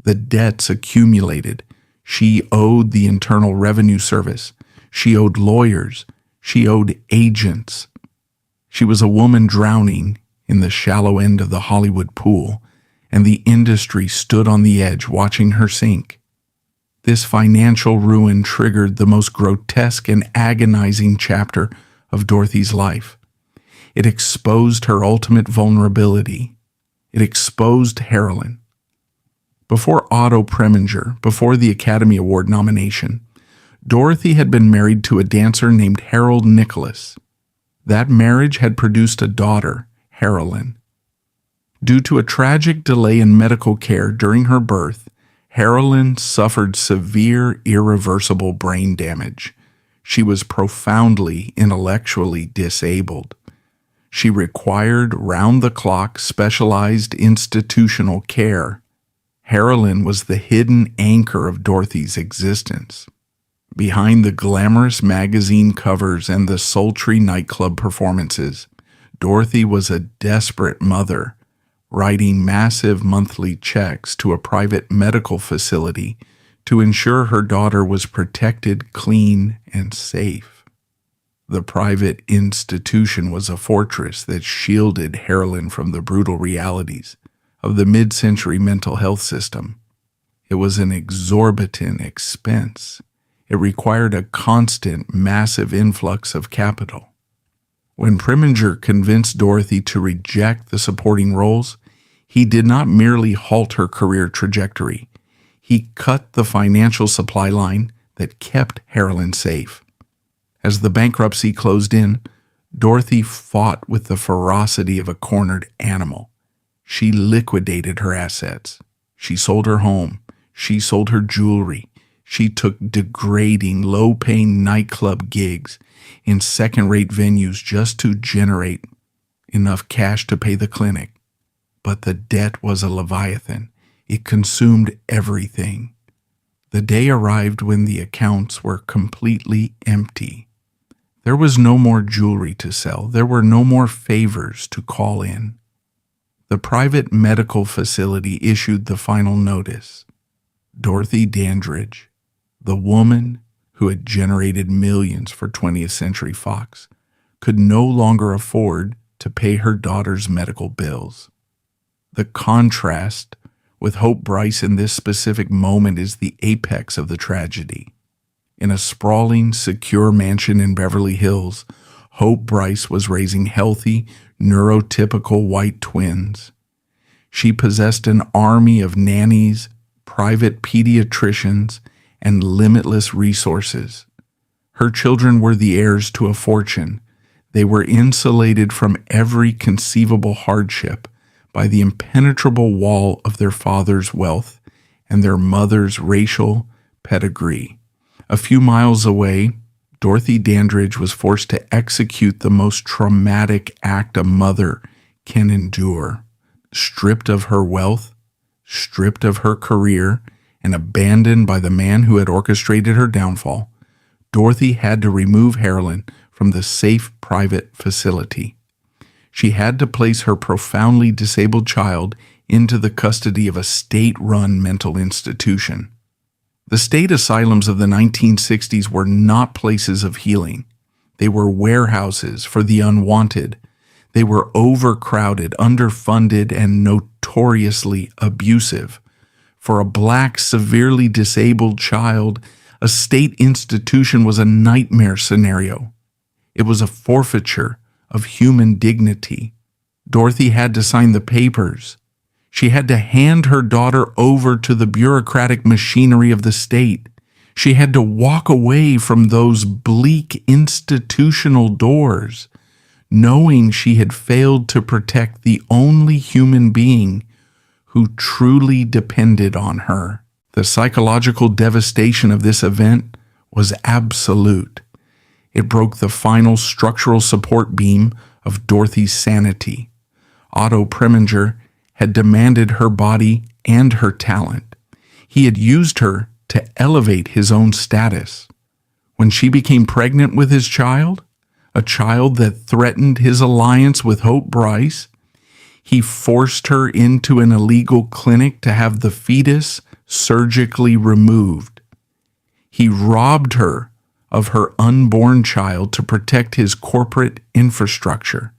The debts accumulated. She owed the Internal Revenue Service. She owed lawyers. She owed agents. She was a woman drowning in the shallow end of the Hollywood pool, and the industry stood on the edge watching her sink. This financial ruin triggered the most grotesque and agonizing chapter of Dorothy's life. It exposed her ultimate vulnerability. It exposed heroin. Before Otto Preminger, before the Academy Award nomination, Dorothy had been married to a dancer named Harold Nicholas. That marriage had produced a daughter, Harolyn. Due to a tragic delay in medical care during her birth, Harolyn suffered severe, irreversible brain damage. She was profoundly intellectually disabled. She required round-the-clock specialized institutional care. Harolyn was the hidden anchor of Dorothy's existence. Behind the glamorous magazine covers and the sultry nightclub performances, Dorothy was a desperate mother, writing massive monthly checks to a private medical facility to ensure her daughter was protected, clean, and safe. The private institution was a fortress that shielded Harolyn from the brutal realities of the mid-century mental health system. It was an exorbitant expense. It required a constant, massive influx of capital. When Preminger convinced Dorothy to reject the supporting roles, he did not merely halt her career trajectory. He cut the financial supply line that kept Harolyn safe. As the bankruptcy closed in, Dorothy fought with the ferocity of a cornered animal. She liquidated her assets. She sold her home. She sold her jewelry. She took degrading, low-paying nightclub gigs in second-rate venues just to generate enough cash to pay the clinic. But the debt was a leviathan. It consumed everything. The day arrived when the accounts were completely empty. There was no more jewelry to sell. There were no more favors to call in. The private medical facility issued the final notice. Dorothy Dandridge, the woman who had generated millions for 20th Century Fox, could no longer afford to pay her daughter's medical bills. The contrast with Hope Bryce in this specific moment is the apex of the tragedy. In a sprawling, secure mansion in Beverly Hills, Hope Bryce was raising healthy, neurotypical white twins. She possessed an army of nannies, private pediatricians, and limitless resources. Her children were the heirs to a fortune. They were insulated from every conceivable hardship by the impenetrable wall of their father's wealth and their mother's racial pedigree. A few miles away, Dorothy Dandridge was forced to execute the most traumatic act a mother can endure. Stripped of her wealth, stripped of her career, and abandoned by the man who had orchestrated her downfall, Dorothy had to remove Harlan from the safe private facility. She had to place her profoundly disabled child into the custody of a state-run mental institution. The state asylums of the 1960s were not places of healing. They were warehouses for the unwanted. They were overcrowded, underfunded, and notoriously abusive. For a Black, severely disabled child, a state institution was a nightmare scenario. It was a forfeiture of human dignity. Dorothy had to sign the papers. She had to hand her daughter over to the bureaucratic machinery of the state. She had to walk away from those bleak institutional doors, knowing she had failed to protect the only human being who truly depended on her. The psychological devastation of this event was absolute. It broke the final structural support beam of Dorothy's sanity. Otto Preminger had demanded her body and her talent. He had used her to elevate his own status. When she became pregnant with his child, a child that threatened his alliance with Hope Bryce, he forced her into an illegal clinic to have the fetus surgically removed. He robbed her of her unborn child to protect his corporate infrastructure.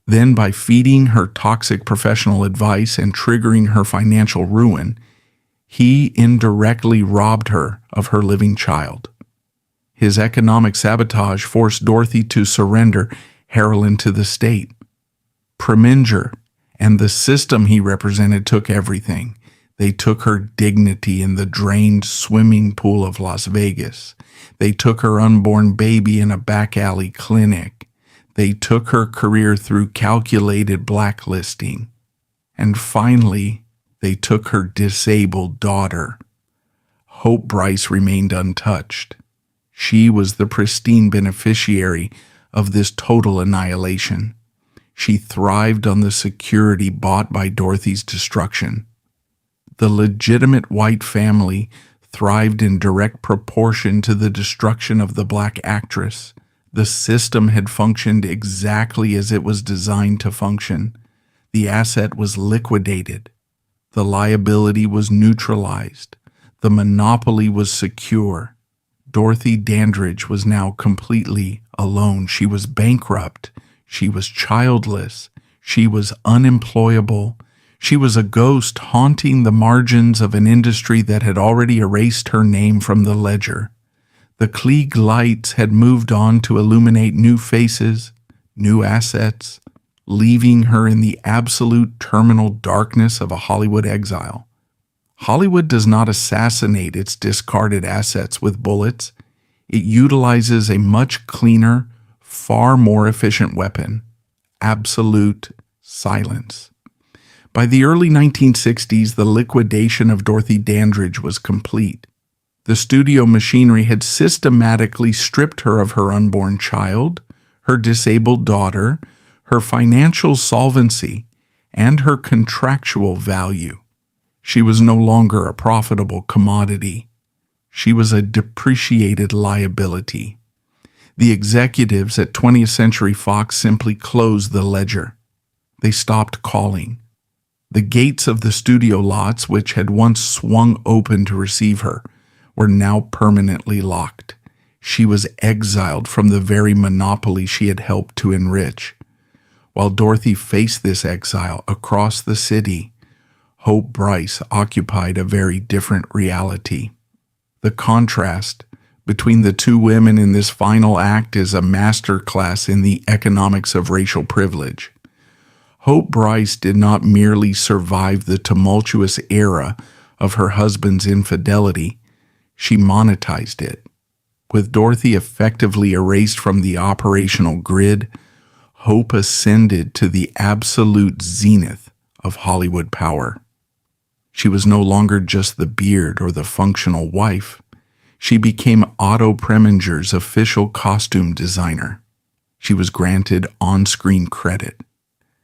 Then, by feeding her toxic professional advice and triggering her financial ruin, he indirectly robbed her of her living child. His economic sabotage forced Dorothy to surrender Harlan to the state. Preminger and the system he represented took everything. They took her dignity in the drained swimming pool of Las Vegas. They took her unborn baby in a back alley clinic. They took her career through calculated blacklisting. And finally, they took her disabled daughter. Hope Bryce remained untouched. She was the pristine beneficiary of this total annihilation. She thrived on the security bought by Dorothy's destruction. The legitimate white family thrived in direct proportion to the destruction of the Black actress. The system had functioned exactly as it was designed to function. The asset was liquidated. The liability was neutralized. The monopoly was secure. Dorothy Dandridge was now completely alone. She was bankrupt. She was childless. She was unemployable. She was a ghost haunting the margins of an industry that had already erased her name from the ledger. The Klieg lights had moved on to illuminate new faces, new assets, leaving her in the absolute terminal darkness of a Hollywood exile. Hollywood does not assassinate its discarded assets with bullets. It utilizes a much cleaner, far more efficient weapon: absolute silence. By the early 1960s, the liquidation of Dorothy Dandridge was complete. The studio machinery had systematically stripped her of her unborn child, her disabled daughter, her financial solvency, and her contractual value. She was no longer a profitable commodity. She was a depreciated liability. The executives at 20th Century Fox simply closed the ledger. They stopped calling. The gates of the studio lots, which had once swung open to receive her, were now permanently locked. She was exiled from the very monopoly she had helped to enrich. While Dorothy faced this exile across the city, Hope Bryce occupied a very different reality. The contrast between the two women in this final act is a masterclass in the economics of racial privilege. Hope Bryce did not merely survive the tumultuous era of her husband's infidelity, she monetized it. With Dorothy effectively erased from the operational grid, Hope ascended to the absolute zenith of Hollywood power. She was no longer just the beard or the functional wife. She became Otto Preminger's official costume designer. She was granted on-screen credit.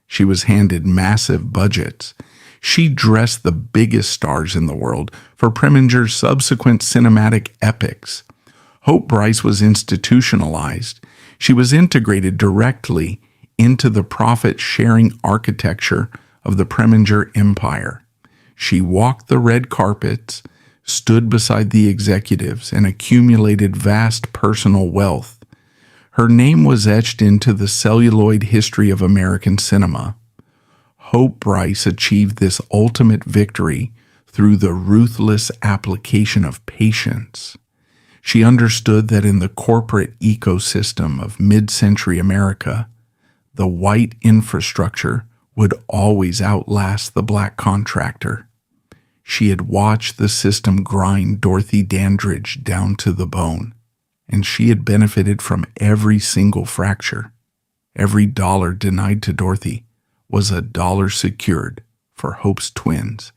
She was handed massive budgets. She dressed the biggest stars in the world for Preminger's subsequent cinematic epics. Hope Bryce was institutionalized. She was integrated directly into the profit-sharing architecture of the Preminger empire. She walked the red carpets, stood beside the executives, and accumulated vast personal wealth. Her name was etched into the celluloid history of American cinema. Hope Bryce achieved this ultimate victory through the ruthless application of patience. She understood that in the corporate ecosystem of mid-century America, the white infrastructure would always outlast the black contractor. She had watched the system grind Dorothy Dandridge down to the bone, and she had benefited from every single fracture. Every dollar denied to Dorothy was a dollar secured for Hope's twins.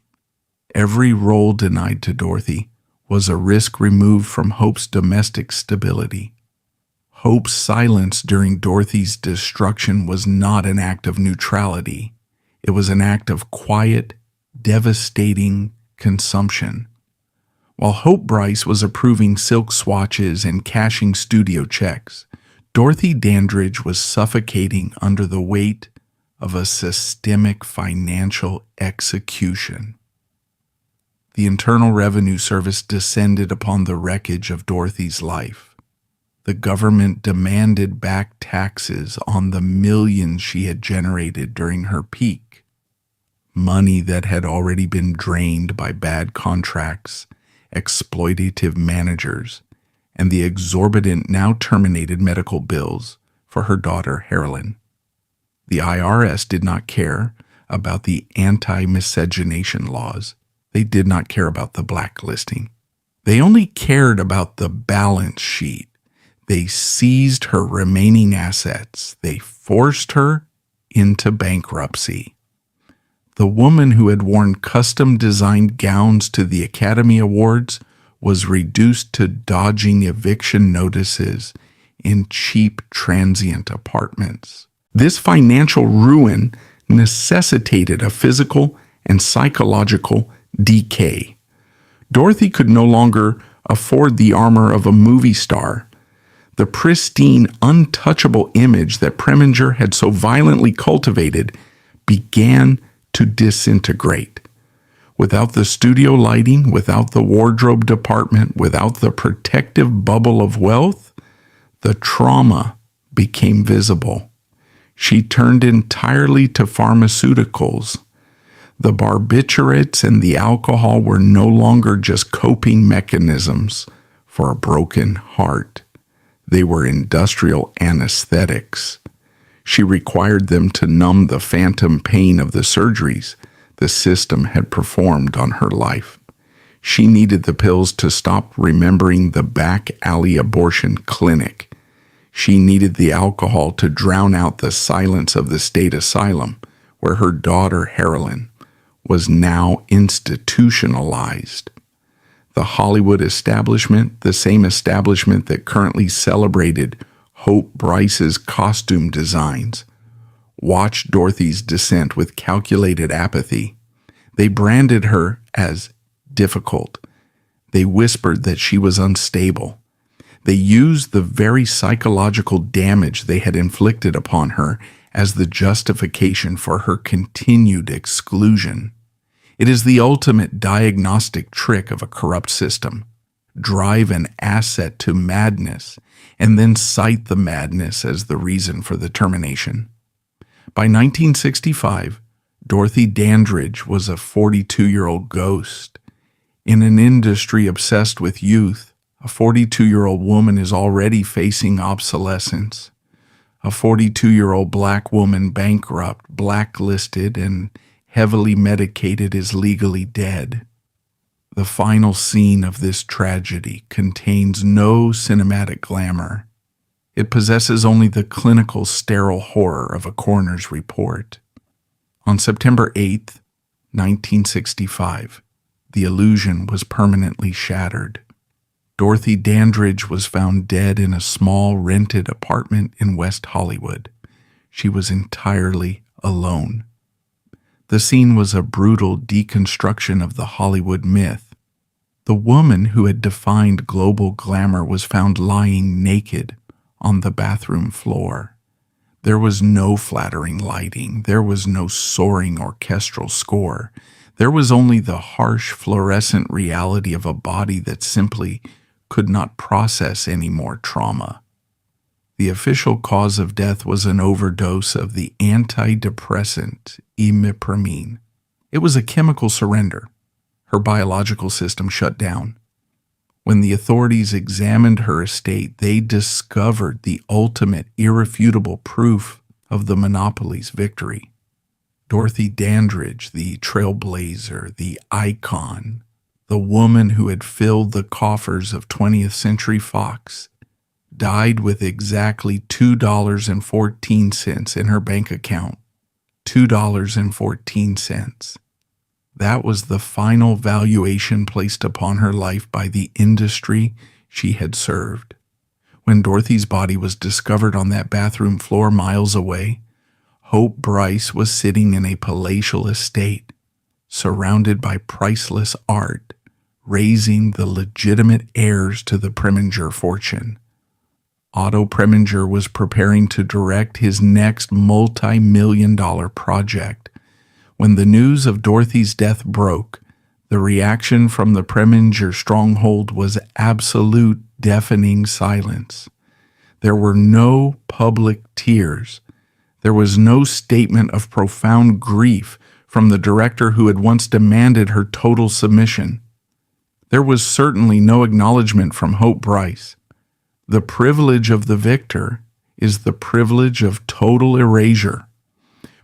Every role denied to Dorothy was a risk removed from Hope's domestic stability. Hope's silence during Dorothy's destruction was not an act of neutrality. It was an act of quiet, devastating consumption. While Hope Bryce was approving silk swatches and cashing studio checks, Dorothy Dandridge was suffocating under the weight of a systemic financial execution. The Internal Revenue Service descended upon the wreckage of Dorothy's life. The government demanded back taxes on the millions she had generated during her peak, money that had already been drained by bad contracts, exploitative managers, and the exorbitant, now terminated medical bills for her daughter, Carolyn. The IRS did not care about the anti-miscegenation laws. They did not care about the blacklisting. They only cared about the balance sheet. They seized her remaining assets. They forced her into bankruptcy. The woman who had worn custom-designed gowns to the Academy Awards was reduced to dodging eviction notices in cheap transient apartments. This financial ruin necessitated a physical and psychological decay. Dorothy could no longer afford the armor of a movie star. The pristine, untouchable image that Preminger had so violently cultivated began to disintegrate. Without the studio lighting, without the wardrobe department, without the protective bubble of wealth, the trauma became visible. She turned entirely to pharmaceuticals. The barbiturates and the alcohol were no longer just coping mechanisms for a broken heart. They were industrial anesthetics. She required them to numb the phantom pain of the surgeries the system had performed on her life. She needed the pills to stop remembering the back alley abortion clinic. She needed the alcohol to drown out the silence of the state asylum, where her daughter, Carolyn, was now institutionalized. The Hollywood establishment, the same establishment that currently celebrated Hope Bryce's costume designs, watched Dorothy's descent with calculated apathy. They branded her as difficult. They whispered that she was unstable. They used the very psychological damage they had inflicted upon her as the justification for her continued exclusion. It is the ultimate diagnostic trick of a corrupt system. Drive an asset to madness and then cite the madness as the reason for the termination. By 1965, Dorothy Dandridge was a 42-year-old ghost. In an industry obsessed with youth, a 42-year-old woman is already facing obsolescence. A 42-year-old black woman bankrupt, blacklisted, and heavily medicated is legally dead. The final scene of this tragedy contains no cinematic glamour. It possesses only the clinical, sterile horror of a coroner's report. On September 8, 1965, the illusion was permanently shattered. Dorothy Dandridge was found dead in a small rented apartment in West Hollywood. She was entirely alone. The scene was a brutal deconstruction of the Hollywood myth. The woman who had defined global glamour was found lying naked on the bathroom floor. There was no flattering lighting. There was no soaring orchestral score. There was only the harsh fluorescent reality of a body that simply could not process any more trauma. The official cause of death was an overdose of the antidepressant imipramine. It was a chemical surrender. Her biological system shut down. When the authorities examined her estate, they discovered the ultimate irrefutable proof of the monopoly's victory. Dorothy Dandridge, the trailblazer, the icon, the woman who had filled the coffers of 20th Century Fox, died with exactly $2.14 in her bank account. $2.14. That was the final valuation placed upon her life by the industry she had served. When Dorothy's body was discovered on that bathroom floor miles away, Hope Bryce was sitting in a palatial estate, surrounded by priceless art, raising the legitimate heirs to the Preminger fortune. Otto Preminger was preparing to direct his next multi-million-dollar project. When the news of Dorothy's death broke, the reaction from the Preminger stronghold was absolute deafening silence. There were no public tears. There was no statement of profound grief from the director who had once demanded her total submission. There was certainly no acknowledgement from Hope Bryce. The privilege of the victor is the privilege of total erasure.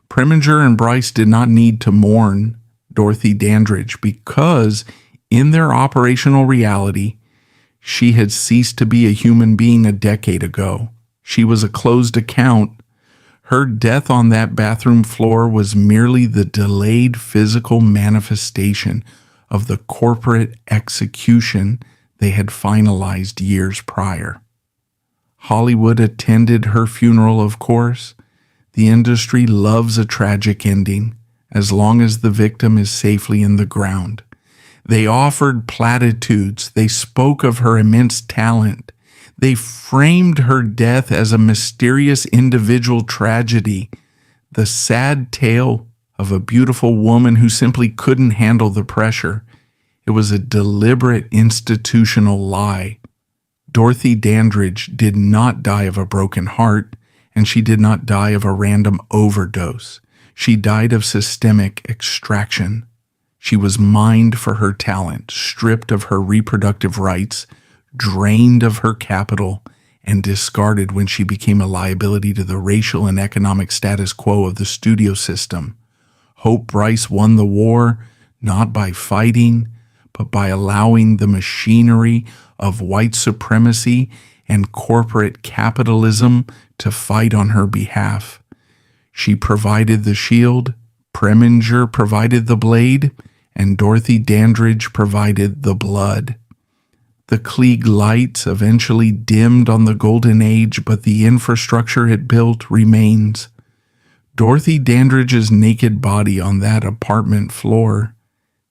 Preminger and Bryce did not need to mourn Dorothy Dandridge because, in their operational reality, she had ceased to be a human being a decade ago. She was a closed account. Her death on that bathroom floor was merely the delayed physical manifestation of the corporate execution they had finalized years prior. Hollywood attended her funeral, of course. The industry loves a tragic ending, as long as the victim is safely in the ground. They offered platitudes. They spoke of her immense talent. They framed her death as a mysterious individual tragedy, the sad tale of a beautiful woman who simply couldn't handle the pressure. It was a deliberate institutional lie. Dorothy Dandridge did not die of a broken heart, and she did not die of a random overdose. She died of systemic extraction. She was mined for her talent, stripped of her reproductive rights, drained of her capital, and discarded when she became a liability to the racial and economic status quo of the studio system. Hope Bryce won the war not by fighting, but by allowing the machinery of white supremacy and corporate capitalism to fight on her behalf. She provided the shield, Preminger provided the blade, and Dorothy Dandridge provided the blood. The Klieg lights eventually dimmed on the Golden Age, but the infrastructure it built remains. Dorothy Dandridge's naked body on that apartment floor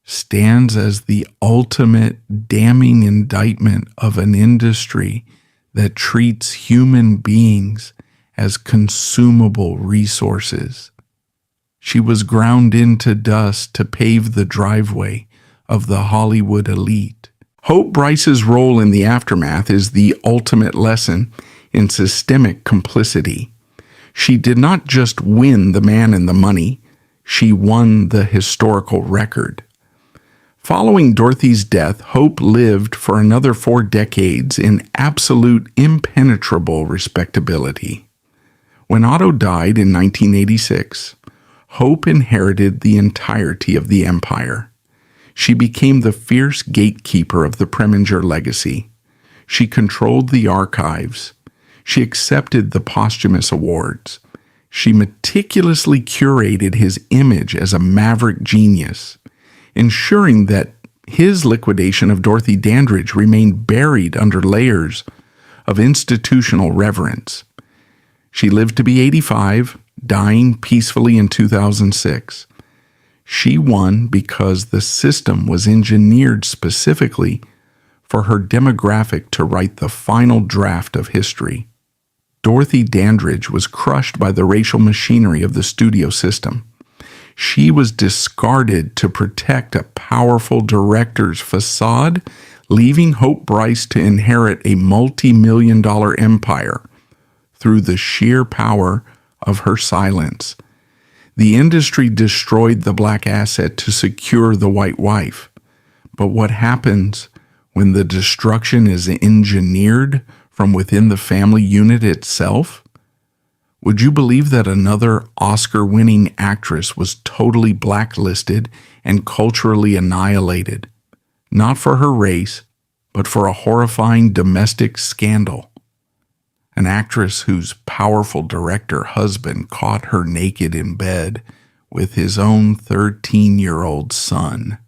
stands as the ultimate damning indictment of an industry that treats human beings as consumable resources. She was ground into dust to pave the driveway of the Hollywood elite. Hope Bryce's role in the aftermath is the ultimate lesson in systemic complicity. She did not just win the man and the money, She won the historical record. Following Dorothy's death, Hope lived for another 4 decades in absolute impenetrable respectability. When Otto died in 1986, Hope inherited the entirety of the empire. She became the fierce gatekeeper of the Preminger legacy. She controlled the archives. She accepted the posthumous awards. She meticulously curated his image as a maverick genius, ensuring that his liquidation of Dorothy Dandridge remained buried under layers of institutional reverence. She lived to be 85, dying peacefully in 2006. She won because the system was engineered specifically for her demographic to write the final draft of history. Dorothy Dandridge was crushed by the racial machinery of the studio system. She was discarded to protect a powerful director's facade, leaving Hope Bryce to inherit a multi-million-dollar empire through the sheer power of her silence. The industry destroyed the black asset to secure the white wife. But what happens when the destruction is engineered from within the family unit itself? Would you believe that another Oscar-winning actress was totally blacklisted and culturally annihilated, not for her race, but for a horrifying domestic scandal? An actress whose powerful director husband caught her naked in bed with his own 13-year-old son.